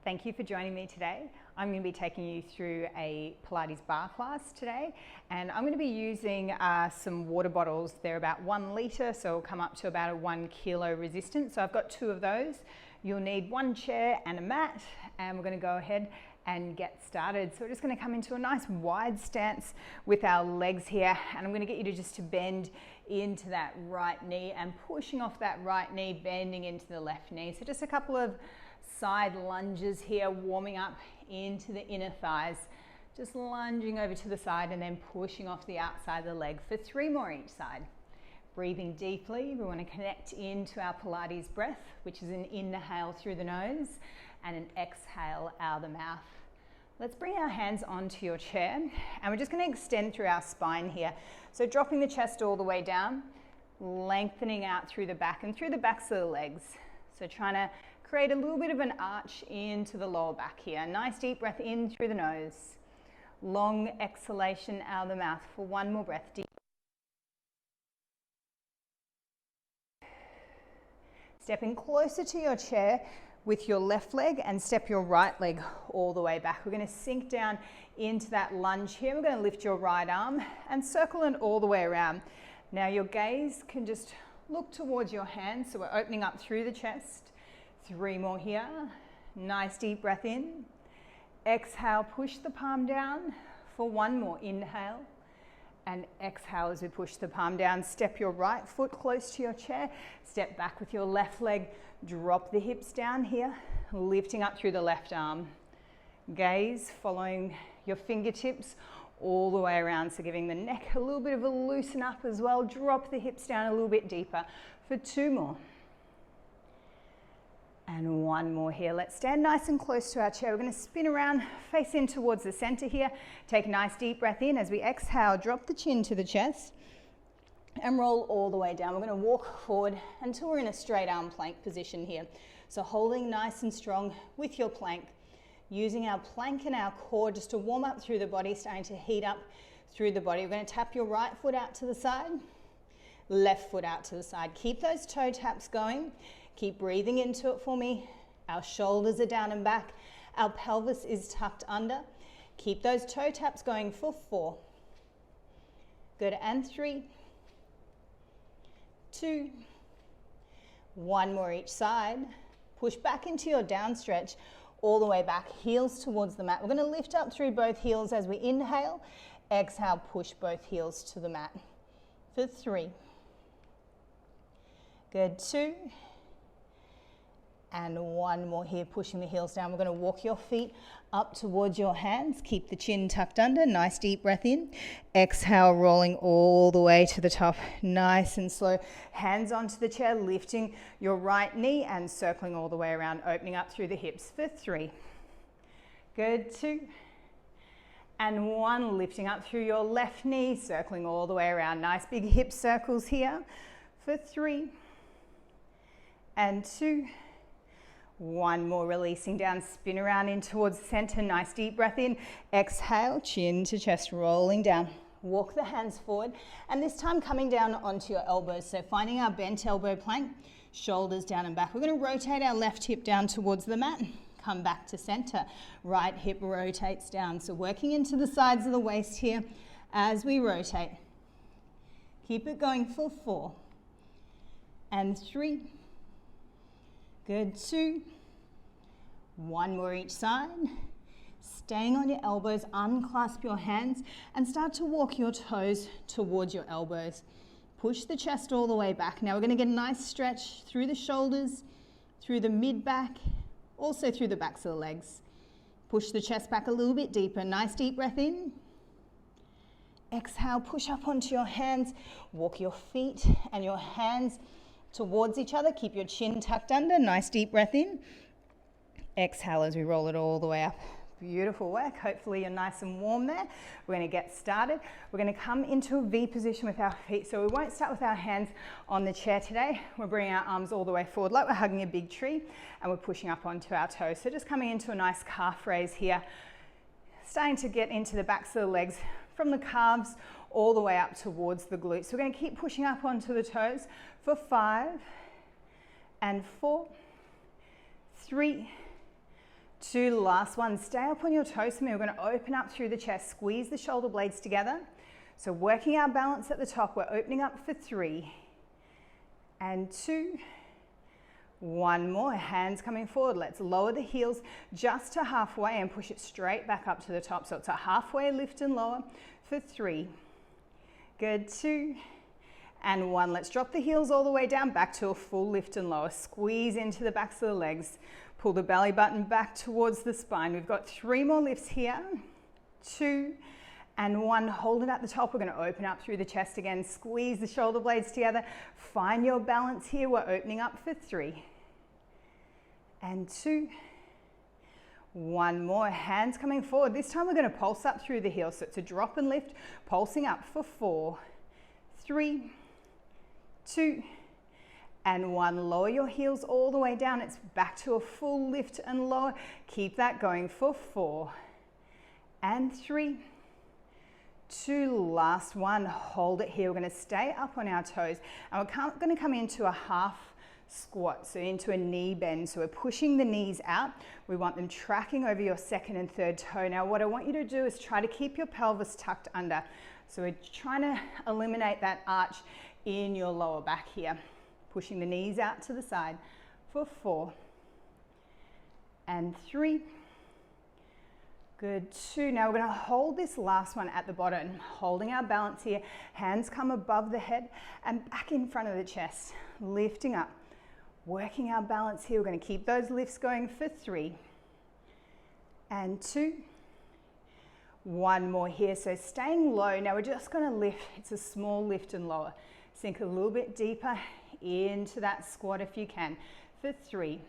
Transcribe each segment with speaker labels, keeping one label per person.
Speaker 1: Thank you for joining me today. I'm going to be taking you through a Pilates bar class today, and I'm going to be using some water bottles. They're about 1 litre, so it'll come up to about a 1 kilo resistance. So I've got 2 of those. You'll need 1 chair and a mat, and we're going to go ahead and get started. So we're just going to come into a nice wide stance with our legs here, and I'm going to get you to bend into that right knee and pushing off that right knee, bending into the left knee. So just a couple of side lunges here, warming up into the inner thighs, just lunging over to the side and then pushing off the outside of the leg for 3 more each side. Breathing deeply, we want to connect into our Pilates breath, which is an inhale through the nose and an exhale out of the mouth. Let's bring our hands onto your chair, and we're just going to extend through our spine here. So dropping the chest all the way down, lengthening out through the back and through the backs of the legs. So trying to create a little bit of an arch into the lower back here. Nice deep breath in through the nose. Long exhalation out of the mouth for 1 more breath. Deep. Stepping closer to your chair with your left leg and step your right leg all the way back. We're going to sink down into that lunge here. We're going to lift your right arm and circle it all the way around. Now your gaze can just look towards your hands, so we're opening up through the chest. 3 more here. Nice deep breath in. Exhale, push the palm down for 1 more. Inhale and exhale as we push the palm down. Step your right foot close to your chair. Step back with your left leg. Drop the hips down here, lifting up through the left arm. Gaze following your fingertips all the way around, so giving the neck a little bit of a loosen up as well. Drop the hips down a little bit deeper for 2 more. And 1 more here. Let's stand nice and close to our chair. We're going to spin around, face in towards the center here. Take a nice deep breath in. As we exhale, drop the chin to the chest and roll all the way down. We're going to walk forward until we're in a straight arm plank position here. So holding nice and strong with your plank, using our plank and our core just to warm up through the body, starting to heat up through the body. We're going to tap your right foot out to the side, left foot out to the side. Keep those toe taps going. Keep breathing into it for me. Our shoulders are down and back. Our pelvis is tucked under. Keep those toe taps going for 4. Good, and 3, 2, 1 more each side. Push back into your down stretch all the way back, heels towards the mat. We're going to lift up through both heels as we inhale. Exhale, push both heels to the mat for 3. Good, 2. And 1 more here, pushing the heels down. We're going to walk your feet up towards your hands. Keep the chin tucked under. Nice deep breath in. Exhale, rolling all the way to the top. Nice and slow. Hands onto the chair, lifting your right knee and circling all the way around, opening up through the hips for 3. Good, 2. And 1, lifting up through your left knee, circling all the way around. Nice big hip circles here for 3. And 2. 1 more, releasing down, spin around in towards the center. Nice deep breath in. Exhale, chin to chest, rolling down. Walk the hands forward, and this time coming down onto your elbows. So finding our bent elbow plank, shoulders down and back. We're going to rotate our left hip down towards the mat. Come back to center. Right hip rotates down. So working into the sides of the waist here as we rotate. Keep it going for 4 and 3. Good, 2. 1 more each side. Staying on your elbows, unclasp your hands and start to walk your toes towards your elbows. Push the chest all the way back. Now we're going to get a nice stretch through the shoulders, through the mid-back, also through the backs of the legs. Push the chest back a little bit deeper. Nice deep breath in. Exhale, push up onto your hands. Walk your feet and your hands towards each other. Keep your chin tucked under. Nice deep breath in. Exhale as we roll it all the way up. Beautiful work. Hopefully you're nice and warm there. We're going to get started. We're going to come into a V position with our feet. So we won't start with our hands on the chair today. We're bringing our arms all the way forward like we're hugging a big tree, and we're pushing up onto our toes. So just coming into a nice calf raise here. Starting to get into the backs of the legs from the calves all the way up towards the glutes. So we're going to keep pushing up onto the toes for 5 and 4, 3, 2, last one. Stay up on your toes for me. We're going to open up through the chest, squeeze the shoulder blades together. So working our balance at the top, we're opening up for 3 and 2. 1 more, hands coming forward. Let's lower the heels just to halfway and push it straight back up to the top. So it's a halfway lift and lower for 3. Good, 2 and 1. Let's drop the heels all the way down, back to a full lift and lower. Squeeze into the backs of the legs. Pull the belly button back towards the spine. We've got 3 more lifts here. 2 and 1. Hold it at the top. We're going to open up through the chest again. Squeeze the shoulder blades together. Find your balance here. We're opening up for 3 and 2. 1 more, hands coming forward. This time we're going to pulse up through the heels. So it's a drop and lift, pulsing up for 4, 3, 2, and 1. Lower your heels all the way down. It's back to a full lift and lower. Keep that going for 4 and 3, 2, last one. Hold it here. We're going to stay up on our toes and we're going to come into a half squat, so into a knee bend. So we're pushing the knees out. We want them tracking over your second and third toe. Now what I want you to do is try to keep your pelvis tucked under. So we're trying to eliminate that arch in your lower back here. Pushing the knees out to the side for 4 and 3. Good, 2. Now we're going to hold this last one at the bottom, holding our balance here. Hands come above the head and back in front of the chest, lifting up. Working our balance here. We're going to keep those lifts going for 3 and 2. 1 more here. So staying low. Now we're just going to lift. It's a small lift and lower. Sink a little bit deeper into that squat if you can for 3.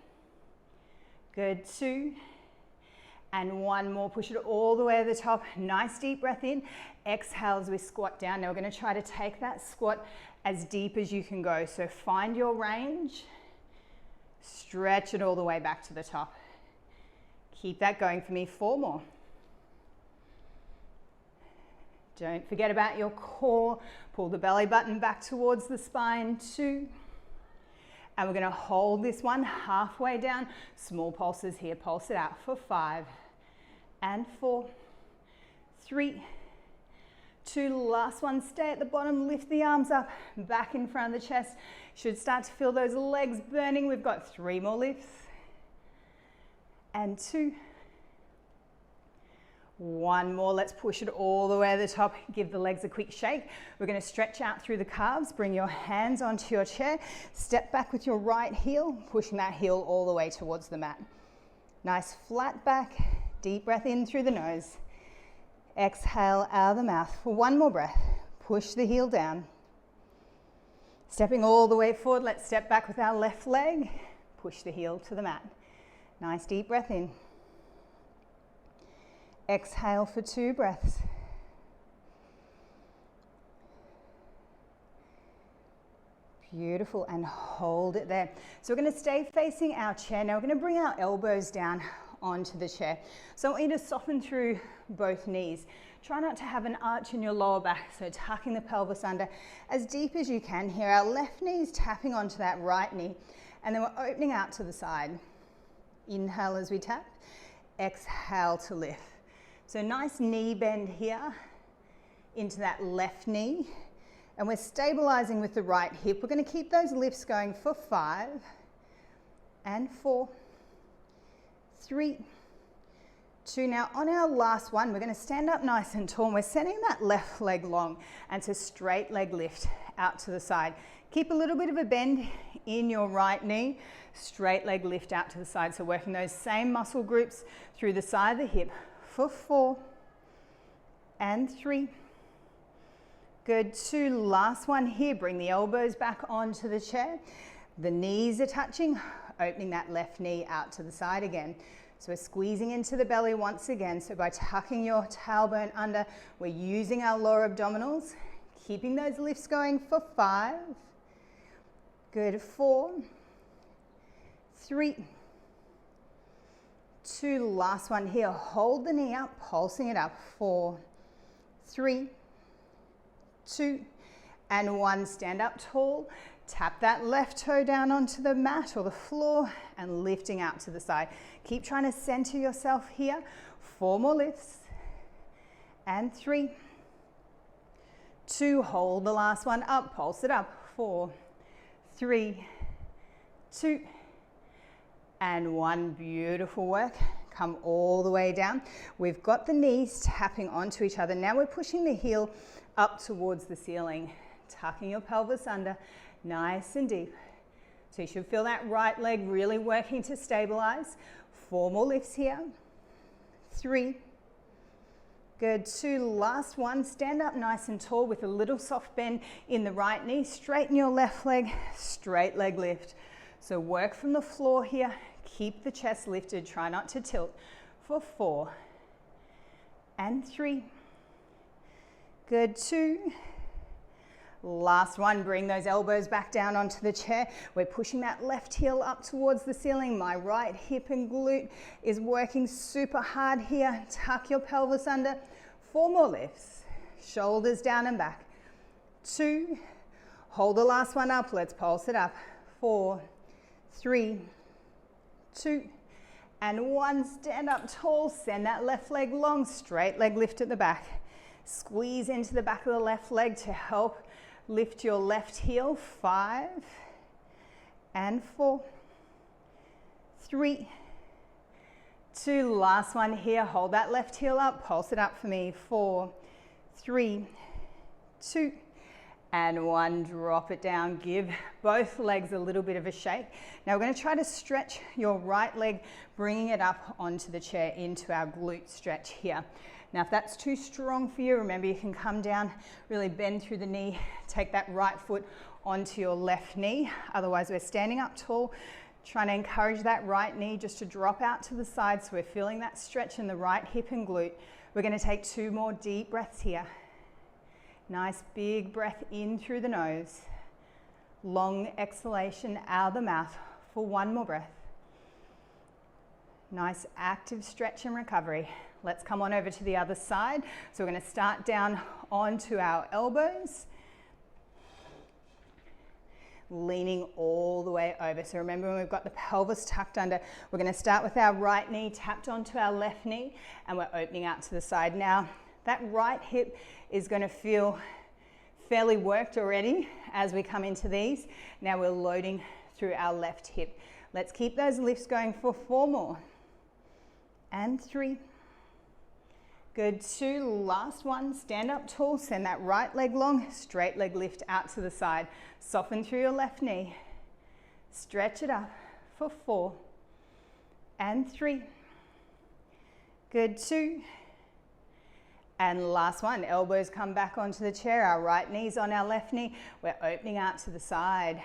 Speaker 1: Good, 2 and 1 more. Push it all the way to the top. Nice deep breath in. Exhale as we squat down. Now we're going to try to take that squat as deep as you can go. So find your range. Stretch it all the way back to the top. Keep that going for me. 4 more. Don't forget about your core. Pull the belly button back towards the spine. 2. And we're going to hold this one halfway down. Small pulses here. Pulse it out for 5 and 4. 3, 2, last one. Stay at the bottom. Lift the arms up, back in front of the chest. Should start to feel those legs burning. We've got 3 more lifts and 2. 1 more. Let's push it all the way to the top. Give the legs a quick shake. We're going to stretch out through the calves. Bring your hands onto your chair. Step back with your right heel, pushing that heel all the way towards the mat. Nice flat back. Deep breath in through the nose. Exhale out of the mouth for 1 more breath. Push the heel down. Stepping all the way forward, let's step back with our left leg. Push the heel to the mat. Nice deep breath in. Exhale for 2 breaths. Beautiful, and hold it there. So we're going to stay facing our chair. Now we're going to bring our elbows down onto the chair. So I want you to soften through both knees. Try not to have an arch in your lower back, so tucking the pelvis under as deep as you can here. Our left knee is tapping onto that right knee, and then we're opening out to the side. Inhale as we tap, exhale to lift. So nice knee bend here into that left knee, and we're stabilizing with the right hip. We're going to keep those lifts going for 5 and 4, 3, 2. Now on our last one, we're going to stand up nice and tall. And we're sending that left leg long, and it's a straight leg lift out to the side. Keep a little bit of a bend in your right knee. Straight leg lift out to the side. So working those same muscle groups through the side of the hip for 4 and 3. Good, 2. Last one here. Bring the elbows back onto the chair. The knees are touching, opening that left knee out to the side again. So we're squeezing into the belly once again. So by tucking your tailbone under, we're using our lower abdominals, keeping those lifts going for 5. Good, 4, 3, 2. Last one here. Hold the knee up, pulsing it up. 4, 3, 2, and 1. Stand up tall. Tap that left toe down onto the mat or the floor and lifting out to the side. Keep trying to center yourself here. 4 more lifts. And 3, 2, hold the last one up, pulse it up. 4, 3, 2, and 1. Beautiful work. Come all the way down. We've got the knees tapping onto each other. Now we're pushing the heel up towards the ceiling, tucking your pelvis under, nice and deep. So you should feel that right leg really working to stabilize. 4 more lifts here. 3, good. 2, last one. Stand up nice and tall with a little soft bend in the right knee. Straighten your left leg, straight leg lift. So work from the floor here. Keep the chest lifted, try not to tilt. For 4 and 3. Good. 2. Last one, bring those elbows back down onto the chair. We're pushing that left heel up towards the ceiling. My right hip and glute is working super hard here. Tuck your pelvis under. 4 more lifts. Shoulders down and back. 2. Hold the last one up. Let's pulse it up. 4, 3, 2, and 1. Stand up tall. Send that left leg long. Straight leg lift at the back. Squeeze into the back of the left leg to help lift your left heel. 5 and 4, 3, 2. Last one here. Hold that left heel up. Pulse it up for me. 4, 3, 2, and 1. Drop it down. Give both legs a little bit of a shake. Now we're going to try to stretch your right leg, bringing it up onto the chair into our glute stretch here. Now if that's too strong for you, remember you can come down, really bend through the knee, take that right foot onto your left knee. Otherwise we're standing up tall, trying to encourage that right knee just to drop out to the side so we're feeling that stretch in the right hip and glute. We're going to take 2 more deep breaths here. Nice big breath in through the nose. Long exhalation out of the mouth for 1 more breath. Nice active stretch and recovery. Let's come on over to the other side. So we're going to start down onto our elbows. Leaning all the way over. So remember when we've got the pelvis tucked under, we're going to start with our right knee tapped onto our left knee and we're opening out to the side. Now that right hip is going to feel fairly worked already as we come into these. Now we're loading through our left hip. Let's keep those lifts going for 4 more. And 3. Good. 2. Last one. Stand up tall. Send that right leg long. Straight leg lift out to the side. Soften through your left knee. Stretch it up for 4. And 3. Good. 2. And last one, elbows come back onto the chair, our right knee's on our left knee. We're opening out to the side.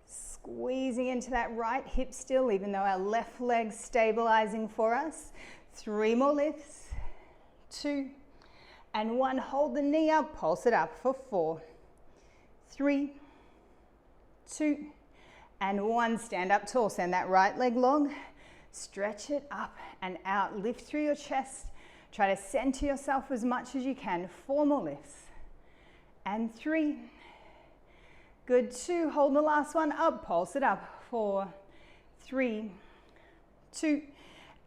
Speaker 1: Squeezing into that right hip still, even though our left leg's stabilizing for us. 3 more lifts. 2 and 1. Hold the knee up, pulse it up for 4, 3, 2, and 1. Stand up tall, send that right leg long. Stretch it up and out. Lift through your chest. Try to center yourself as much as you can. 4 more lifts. And 3. Good. 2. Hold the last one up. Pulse it up. 4, 3, 2,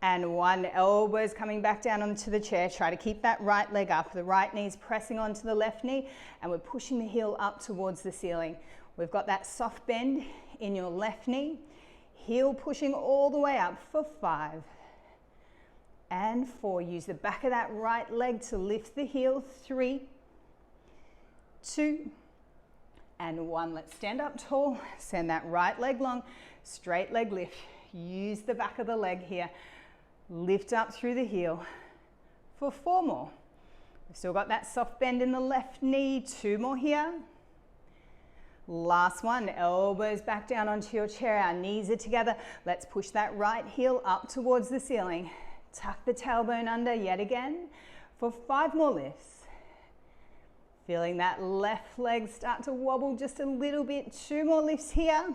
Speaker 1: and 1. Elbows coming back down onto the chair. Try to keep that right leg up. The right knee's pressing onto the left knee, and we're pushing the heel up towards the ceiling. We've got that soft bend in your left knee. Heel pushing all the way up for 5. And 4. Use the back of that right leg to lift the heel. 3, 2, and 1. Let's stand up tall. Send that right leg long. Straight leg lift. Use the back of the leg here. Lift up through the heel for 4 more. We've still got that soft bend in the left knee. 2 more here. Last one. Elbows back down onto your chair. Our knees are together. Let's push that right heel up towards the ceiling. Tuck the tailbone under yet again for 5 more lifts. Feeling that left leg start to wobble just a little bit. 2 more lifts here.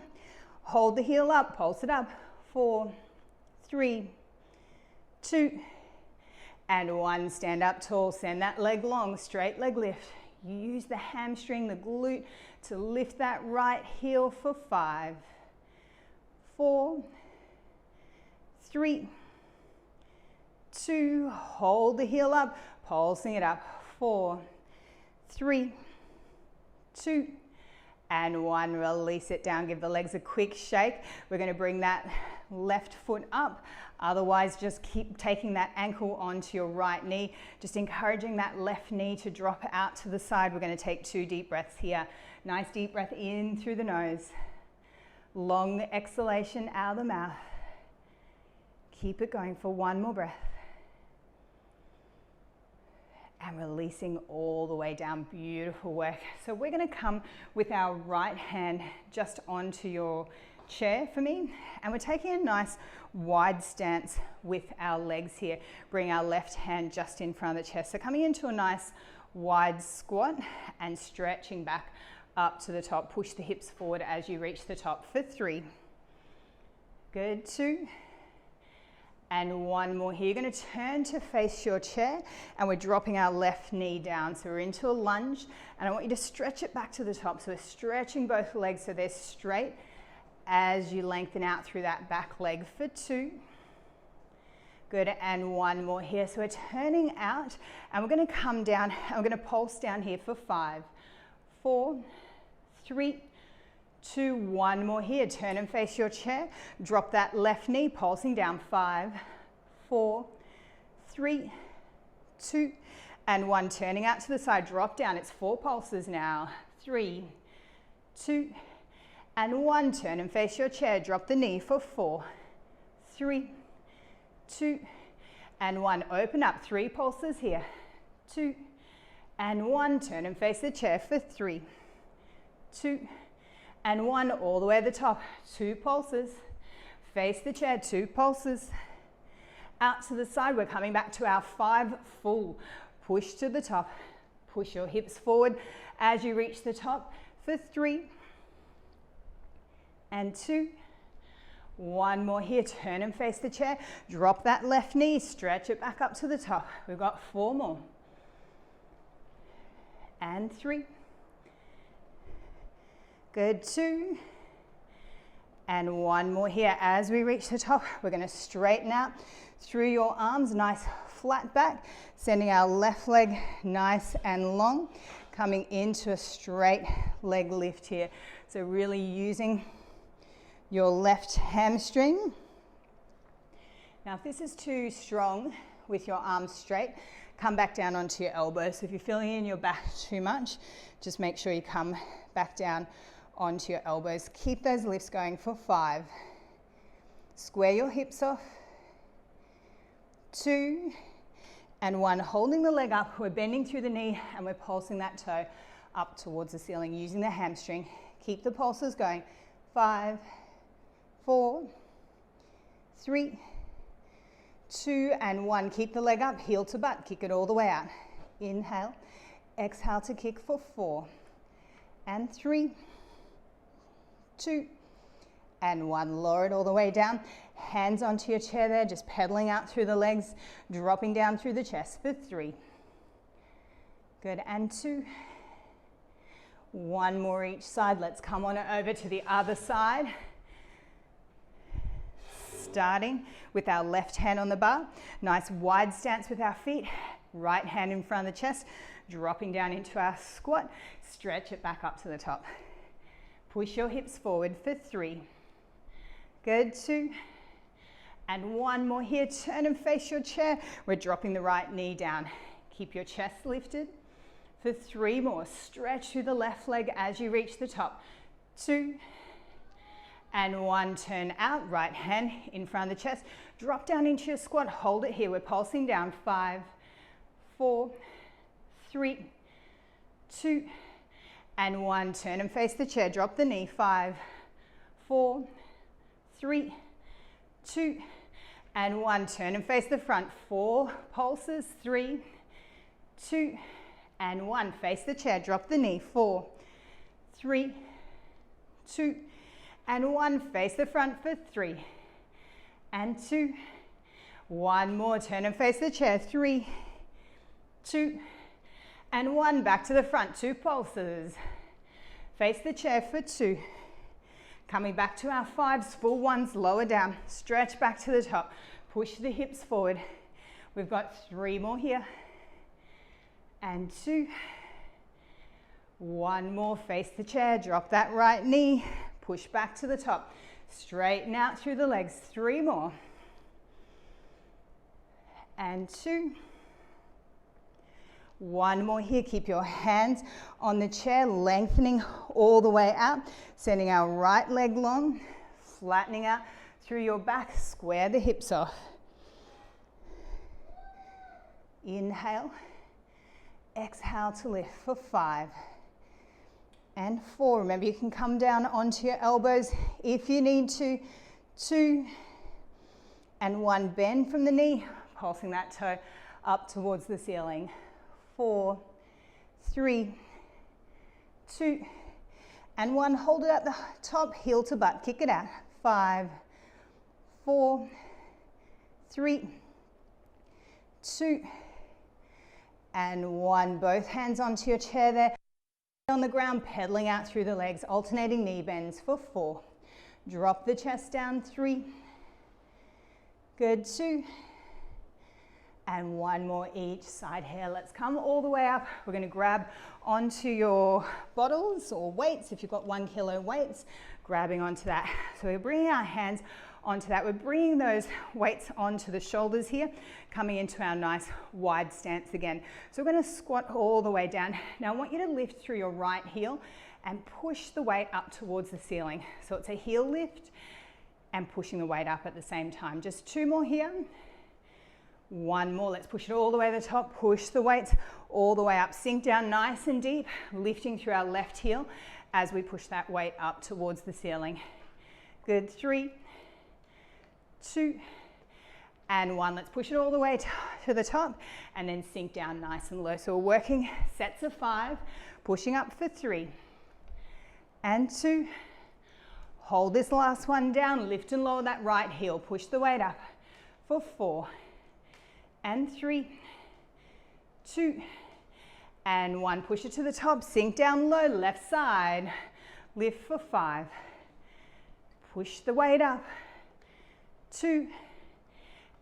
Speaker 1: Hold the heel up, pulse it up. 4, 3, 2, and 1. Stand up tall, send that leg long, straight leg lift. Use the hamstring, the glute to lift that right heel for 5, 4, 3, 2, hold the heel up, pulsing it up, 4, 3, 2, and 1. Release it down, give the legs a quick shake. We're going to bring that left foot up. Otherwise, just keep taking that ankle onto your right knee, just encouraging that left knee to drop out to the side. We're going to take 2 deep breaths here. Nice deep breath in through the nose. Long exhalation out of the mouth. Keep it going for 1 more breath. And releasing all the way down. Beautiful work. So we're going to come with our right hand just onto your chair for me, and we're taking a nice wide stance with our legs here. Bring our left hand just in front of the chest. So coming into a nice wide squat and stretching back up to the top. Push the hips forward as you reach the top for 3. Good, 2. And 1 more here. You're going to turn to face your chair, and we're dropping our left knee down. So we're into a lunge, and I want you to stretch it back to the top. So we're stretching both legs so they're straight as you lengthen out through that back leg for 2. Good, and 1 more here. So we're turning out, and we're going to come down, and we're going to pulse down here for 5, 4, 3, 2, 1 more here. Turn and face your chair. Drop that left knee, pulsing down, 5, 4, 3, 2, and 1. Turning out to the side, drop down. It's 4 pulses now. 3, 2, and 1. Turn and face your chair. Drop the knee for 4, 3, 2, and 1. Open up. 3 pulses here. 2, and 1. Turn and face the chair for 3, 2, and 1. All the way to the top. 2 pulses. Face the chair. 2 pulses. Out to the side. We're coming back to our 5 full. Push to the top. Push your hips forward as you reach the top for 3, and 2. 1 more here. Turn and face the chair. Drop that left knee. Stretch it back up to the top. We've got 4 more. And 3. Good, 2. And 1 more here. As we reach the top, we're going to straighten out through your arms. Nice flat back. Sending our left leg nice and long. Coming into a straight leg lift here. So really using your left hamstring. Now if this is too strong with your arms straight, come back down onto your elbows. So if you're feeling in your back too much, just make sure you come back down onto your elbows. Keep those lifts going for 5. Square your hips off. 2, and 1. Holding the leg up, we're bending through the knee and we're pulsing that toe up towards the ceiling using the hamstring. Keep the pulses going. 5, 4, 3, 2, and 1. Keep the leg up, heel to butt. Kick it all the way out. Inhale, exhale to kick for 4, and 3, 2, and 1. Lower it all the way down. Hands onto your chair there, just pedaling out through the legs, dropping down through the chest for 3. Good, and 2. 1 more each side. Let's come on over to the other side. Starting with our left hand on the bar. Nice wide stance with our feet. Right hand in front of the chest. Dropping down into our squat. Stretch it back up to the top. Push your hips forward for 3. Good, 2. And 1 more here. Turn and face your chair. We're dropping the right knee down. Keep your chest lifted for 3 more. Stretch through the left leg as you reach the top. 2, and 1. Turn out. Right hand in front of the chest. Drop down into your squat. Hold it here. We're pulsing down. 5, 4, 3, 2, and 1. Turn and face the chair. Drop the knee. 5, 4, 3, 2, and 1. Turn and face the front. 4 pulses. 3, 2, and 1. Face the chair. Drop the knee. 4, 3, 2, and 1. Face the front for 3, and 2. 1 more. Turn and face the chair. 3, 2, and 1. Back to the front, 2 pulses. Face the chair for 2. Coming back to our 5s, full 1s, lower down. Stretch back to the top. Push the hips forward. We've got 3 more here. And 2. 1 more, face the chair, drop that right knee. Push back to the top. Straighten out through the legs. 3 more. And 2. 1 more here. Keep your hands on the chair, lengthening all the way out. Sending our right leg long, flattening out through your back. Square the hips off. Inhale. Exhale to lift for 5. And 4. Remember, you can come down onto your elbows if you need to. 2. And 1. Bend from the knee, pulsing that toe up towards the ceiling. 4, 3, 2, and 1. Hold it at the top, heel to butt. Kick it out. 5, 4, 3, 2, and 1. Both hands onto your chair there. On the ground, pedaling out through the legs, alternating knee bends for 4. Drop the chest down. 3. Good. 2. And 1 more each side here. Let's come all the way up. We're going to grab onto your bottles or weights. If you've got 1 kilo weights, grabbing onto that. So we're bringing our hands onto that. We're bringing those weights onto the shoulders here, coming into our nice wide stance again. So we're going to squat all the way down. Now I want you to lift through your right heel and push the weight up towards the ceiling. So it's a heel lift and pushing the weight up at the same time. Just 2 more here. 1 more, let's push it all the way to the top, push the weights all the way up, sink down nice and deep, lifting through our left heel as we push that weight up towards the ceiling. Good. 3, 2, and 1. Let's push it all the way to the top and then sink down nice and low. So we're working sets of 5, pushing up for 3 and 2. Hold this last one down, lift and lower that right heel, push the weight up for 4 and 3, 2, and 1. Push it to the top, sink down low, left side, lift for 5, push the weight up, 2,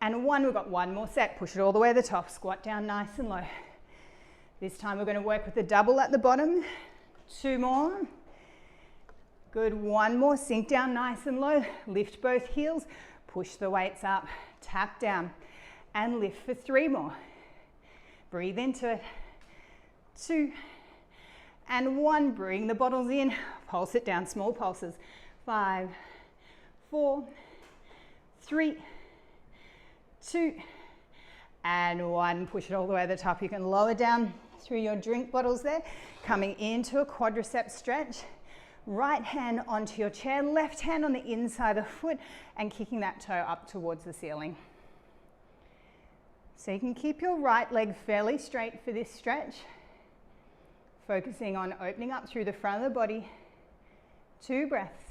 Speaker 1: and 1. We've got 1 more set, push it all the way to the top, squat down nice and low. This time we're going to work with the double at the bottom. 2 more. Good. 1 more, sink down nice and low, lift both heels, push the weights up, tap down, and lift for 3 more. Breathe into it. 2 and 1. Bring the bottles in. Pulse it down. Small pulses. 5, 4, 3, 2, and 1. Push it all the way to the top. You can lower down through your drink bottles there. Coming into a quadricep stretch. Right hand onto your chair. Left hand on the inside of the foot and kicking that toe up towards the ceiling. So you can keep your right leg fairly straight for this stretch, focusing on opening up through the front of the body. 2 breaths.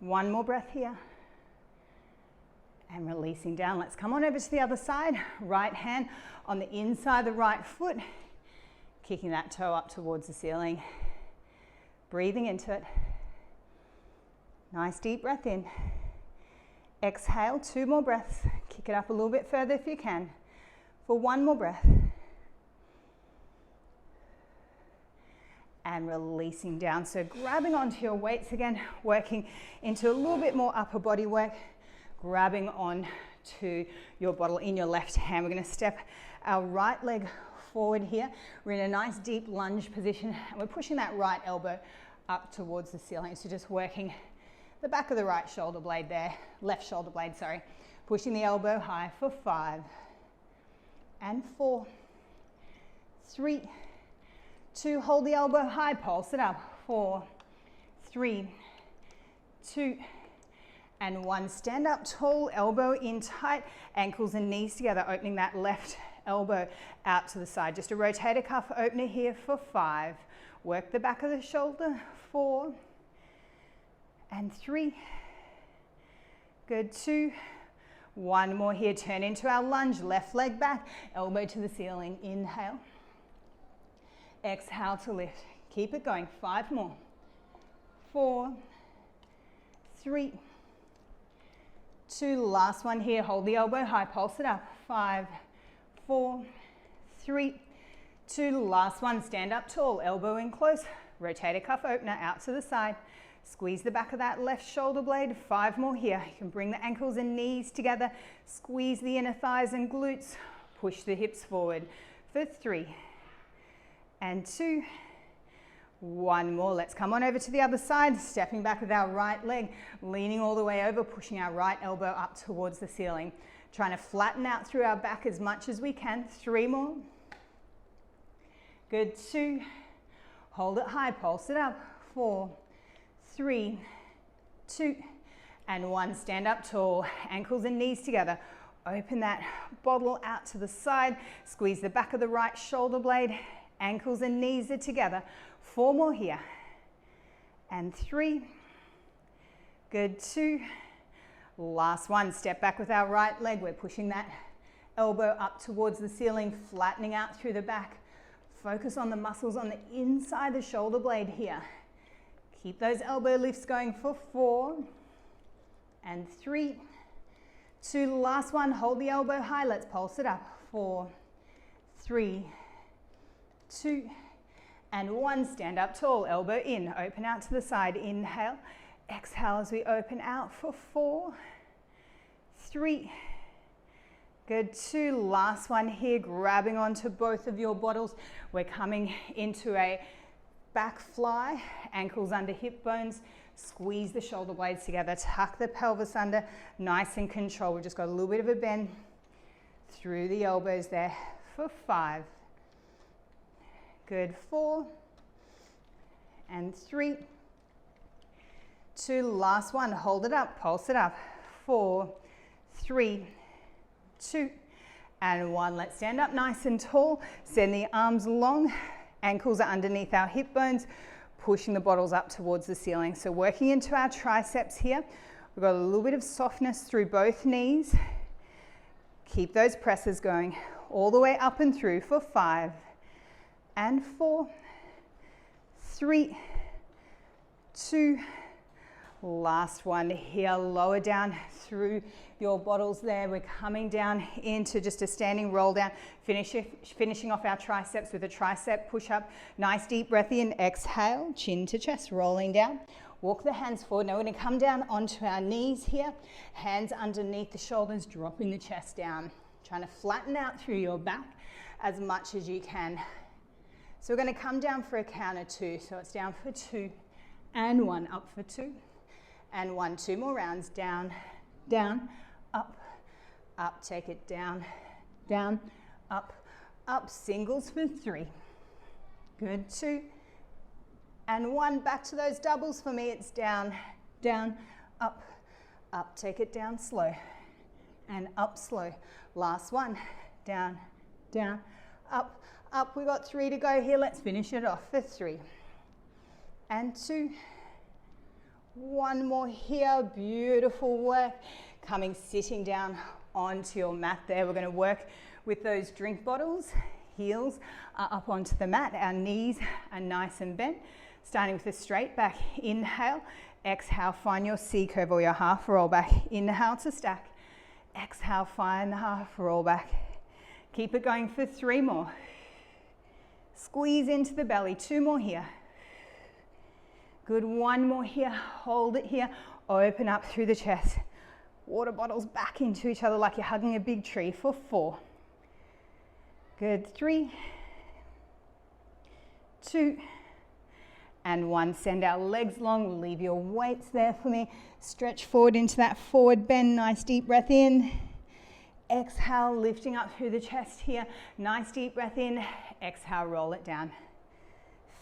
Speaker 1: 1 more breath here. And releasing down. Let's come on over to the other side. Right hand on the inside of the right foot, kicking that toe up towards the ceiling. Breathing into it. Nice deep breath in. Exhale, 2 more breaths. Kick it up a little bit further if you can. For 1 more breath. And releasing down. So grabbing onto your weights again, working into a little bit more upper body work. Grabbing on to your bottle in your left hand. We're going to step our right leg forward here. We're in a nice deep lunge position and we're pushing that right elbow up towards the ceiling. So just working the back of the right shoulder blade there, left shoulder blade, sorry. Pushing the elbow high for 5 and 4, 3, 2, hold the elbow high, pulse it up, 4, 3, 2, and 1. Stand up tall, elbow in tight, ankles and knees together, opening that left elbow out to the side. Just a rotator cuff opener here for 5. Work the back of the shoulder, 4 and 3. Good. 2. One more here, turn into our lunge, left leg back, elbow to the ceiling, inhale. Exhale to lift, keep it going, 5 more. 4, 3, 2, last one here, hold the elbow high, pulse it up, 5, 4, 3, 2, last one, stand up tall, elbow in close, rotate a cuff opener out to the side, squeeze the back of that left shoulder blade, 5 more here, you can bring the ankles and knees together, squeeze the inner thighs and glutes, push the hips forward for 3 and 2, 1 more, let's come on over to the other side, stepping back with our right leg, leaning all the way over, pushing our right elbow up towards the ceiling, trying to flatten out through our back as much as we can, 3 more, good, 2, hold it high, pulse it up, 4, 3, 2, and 1, stand up tall, ankles and knees together, open that bottle out to the side, squeeze the back of the right shoulder blade, ankles and knees are together, 4 more here, and 3, good, 2, last one, step back with our right leg, we're pushing that elbow up towards the ceiling, flattening out through the back, focus on the muscles on the inside the shoulder blade here, keep those elbow lifts going for 4, and 3, 2, last one, hold the elbow high, let's pulse it up, 4, 3, 2, and 1, stand up tall, elbow in, open out to the side, inhale, exhale as we open out for 4, 3, good, 2, last one here, grabbing onto both of your bottles, we're coming into a back fly, ankles under hip bones, squeeze the shoulder blades together, tuck the pelvis under, nice and controlled, we've just got a little bit of a bend through the elbows there for 5, good, 4, and 3, 2, last one, hold it up, pulse it up, 4, 3, 2, and 1, let's stand up nice and tall, send the arms long, ankles are underneath our hip bones, pushing the bottles up towards the ceiling, so working into our triceps here, we've got a little bit of softness through both knees, keep those presses going all the way up and through for 5, and 4, 3, 2, last one here, lower down through your bottles there, we're coming down into just a standing roll down, finishing off our triceps with a tricep push up, nice deep breath in, exhale, chin to chest, rolling down, walk the hands forward, now we're going to come down onto our knees here, hands underneath the shoulders, dropping the chest down, trying to flatten out through your back as much as you can. So we're going to come down for a count of 2. So it's down for 2 and 1, up for 2 and 1. 2 more rounds, down, down, up, up, take it down, down, up, up, singles for 3. Good, 2 and 1. Back to those doubles for me. It's down, down, up, up, take it down slow and up slow. Last one, down, down, up, up, we've got 3 to go here, let's finish it off for 3 and 2, 1 more here, beautiful work, sitting down onto your mat there, we're going to work with those drink bottles, heels are up onto the mat, our knees are nice and bent, starting with a straight back, inhale, exhale, find your C curve or your half roll back, inhale to stack, exhale, find the half roll back, keep it going for 3 more, squeeze into the belly, 2 more here. Good, 1 more here, hold it here, open up through the chest. Water bottles back into each other like you're hugging a big tree for 4. Good, 3, 2, and 1. Send our legs long, leave your weights there for me. Stretch forward into that forward bend, nice deep breath in. Exhale, lifting up through the chest here. Nice deep breath in, exhale, roll it down.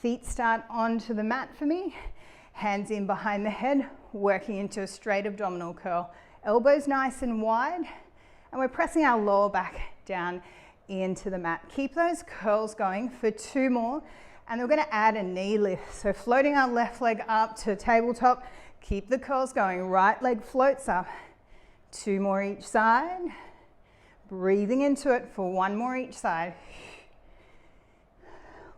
Speaker 1: Feet start onto the mat for me. Hands in behind the head, working into a straight abdominal curl. Elbows nice and wide, and we're pressing our lower back down into the mat. Keep those curls going for 2 more, and then we're going to add a knee lift. So floating our left leg up to tabletop, keep the curls going. Right leg floats up, 2 more each side. Breathing into it for 1 more each side.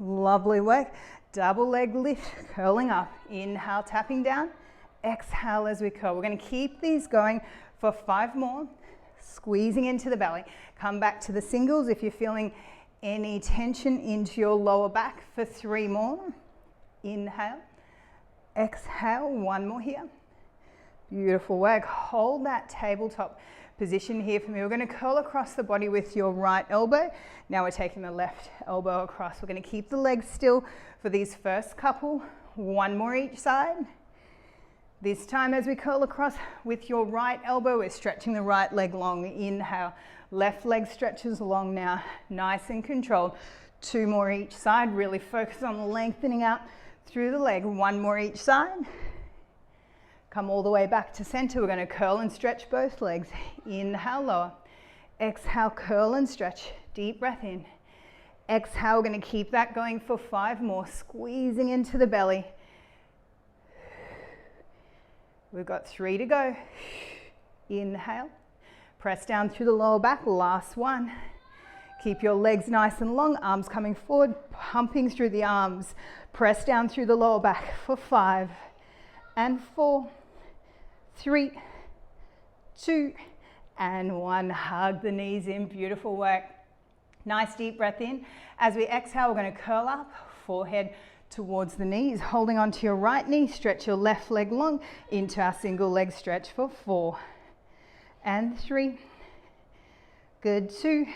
Speaker 1: Lovely work. Double leg lift, curling up. Inhale, tapping down. Exhale as we curl. We're going to keep these going for 5 more. Squeezing into the belly. Come back to the singles if you're feeling any tension into your lower back for 3 more. Inhale. Exhale. 1 more here. Beautiful work. Hold that tabletop position here for me. We're going to curl across the body with your right elbow. Now we're taking the left elbow across. We're going to keep the legs still for these first couple. 1 more each side. This time as we curl across with your right elbow, we're stretching the right leg long. Inhale. Left leg stretches long now. Nice and controlled. 2 more each side. Really focus on lengthening out through the leg. 1 more each side. Come all the way back to center. We're going to curl and stretch both legs. Inhale, lower. Exhale, curl and stretch. Deep breath in. Exhale, we're going to keep that going for 5 more. Squeezing into the belly. We've got 3 to go. Inhale. Press down through the lower back. Last one. Keep your legs nice and long. Arms coming forward. Pumping through the arms. Press down through the lower back for 5 and 4. 3, 2, and 1. Hug the knees in. Beautiful work. Nice deep breath in. As we exhale, we're going to curl up, forehead towards the knees. Holding onto your right knee, stretch your left leg long into our single leg stretch for 4 and 3. Good. 2.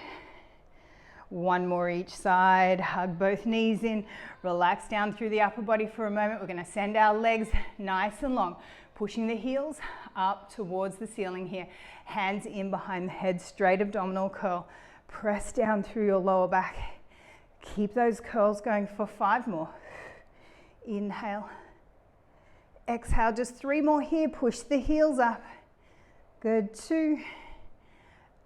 Speaker 1: 1 more each side. Hug both knees in. Relax down through the upper body for a moment. We're going to send our legs nice and long. Pushing the heels up towards the ceiling here. Hands in behind the head, straight abdominal curl. Press down through your lower back. Keep those curls going for 5 more. Inhale. Exhale, just 3 more here. Push the heels up. Good. 2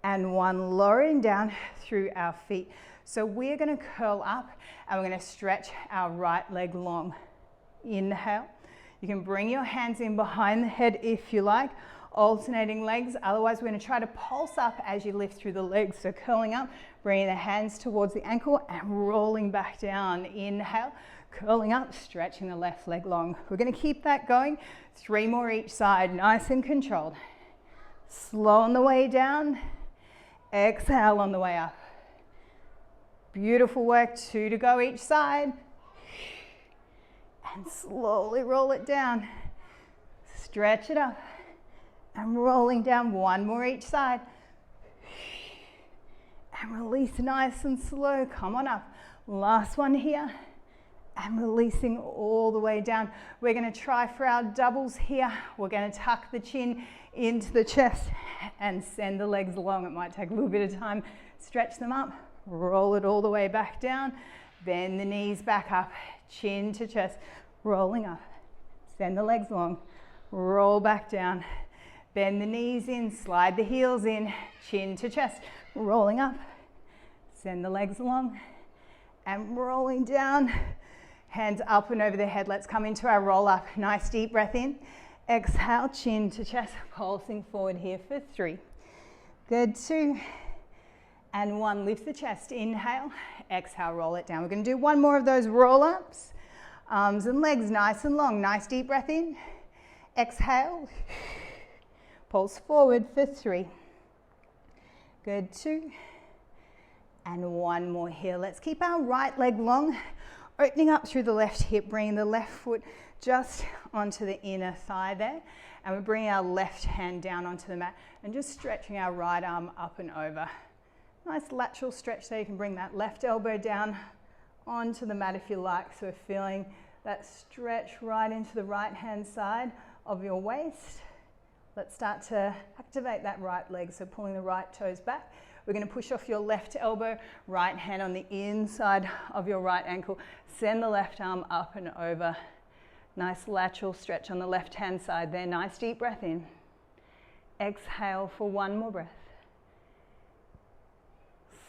Speaker 1: and 1. Lowering down through our feet. So we're going to curl up and we're going to stretch our right leg long. Inhale. You can bring your hands in behind the head if you like, alternating legs. Otherwise, we're going to try to pulse up as you lift through the legs. So curling up, bringing the hands towards the ankle and rolling back down. Inhale, curling up, stretching the left leg long. We're going to keep that going. 3 more each side, nice and controlled. Slow on the way down. Exhale on the way up. Beautiful work. 2 to go each side. And slowly roll it down. Stretch it up. And rolling down. 1 more each side. And release nice and slow. Come on up. Last one here. And releasing all the way down. We're going to try for our doubles here. We're going to tuck the chin into the chest and send the legs along. It might take a little bit of time. Stretch them up. Roll it all the way back down. Bend the knees back up. Chin to chest. Rolling up. Send the legs long. Roll back down. Bend the knees in. Slide the heels in. Chin to chest. Rolling up. Send the legs along. And rolling down. Hands up and over the head. Let's come into our roll up. Nice deep breath in. Exhale, chin to chest. Pulsing forward here for 3. Good. 2 and 1. Lift the chest. Inhale. Exhale, roll it down. We're going to do 1 more of those roll ups. Arms and legs nice and long. Nice deep breath in. Exhale. Pulse forward for 3. Good. 2 and 1 more here. Let's keep our right leg long. Opening up through the left hip, bringing the left foot just onto the inner thigh there. And we're bringing our left hand down onto the mat and just stretching our right arm up and over. Nice lateral stretch there. You can bring that left elbow down onto the mat if you like. So we're feeling that stretch right into the right hand side of your waist. Let's start to activate that right leg. So pulling the right toes back. We're going to push off your left elbow, right hand on the inside of your right ankle. Send the left arm up and over. Nice lateral stretch on the left hand side there. Nice deep breath in. Exhale for 1 more breath.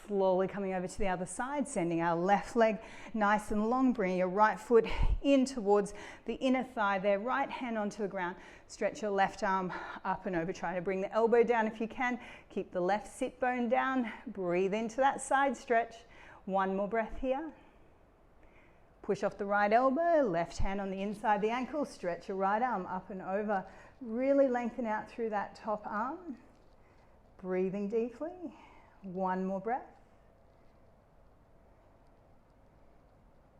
Speaker 1: Slowly coming over to the other side, sending our left leg nice and long, bringing your right foot in towards the inner thigh there, right hand onto the ground. Stretch your left arm up and over, try to bring the elbow down if you can. Keep the left sit bone down, breathe into that side stretch. One more breath here. Push off the right elbow, left hand on the inside of the ankle, stretch your right arm up and over. Really lengthen out through that top arm. Breathing deeply. One more breath.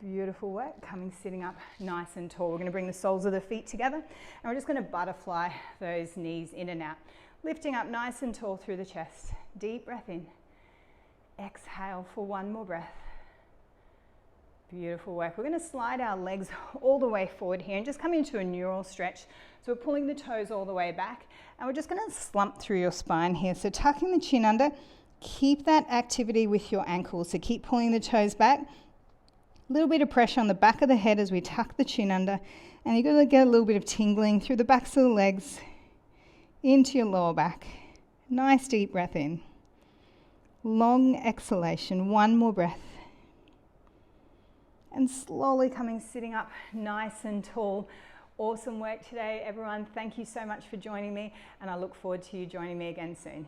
Speaker 1: Beautiful work. Coming sitting up nice and tall. We're going to bring the soles of the feet together and we're just going to butterfly those knees in and out. Lifting up nice and tall through the chest. Deep breath in. Exhale for one more breath. Beautiful work. We're going to slide our legs all the way forward here and just come into a neural stretch. So we're pulling the toes all the way back and we're just going to slump through your spine here. So tucking the chin under, keep that activity with your ankles. So keep pulling the toes back. A little bit of pressure on the back of the head as we tuck the chin under, and you're going to get a little bit of tingling through the backs of the legs into your lower back. Nice deep breath in. Long exhalation. One more breath. And slowly coming sitting up nice and tall. Awesome work today, everyone. Thank you so much for joining me, and I look forward to you joining me again soon.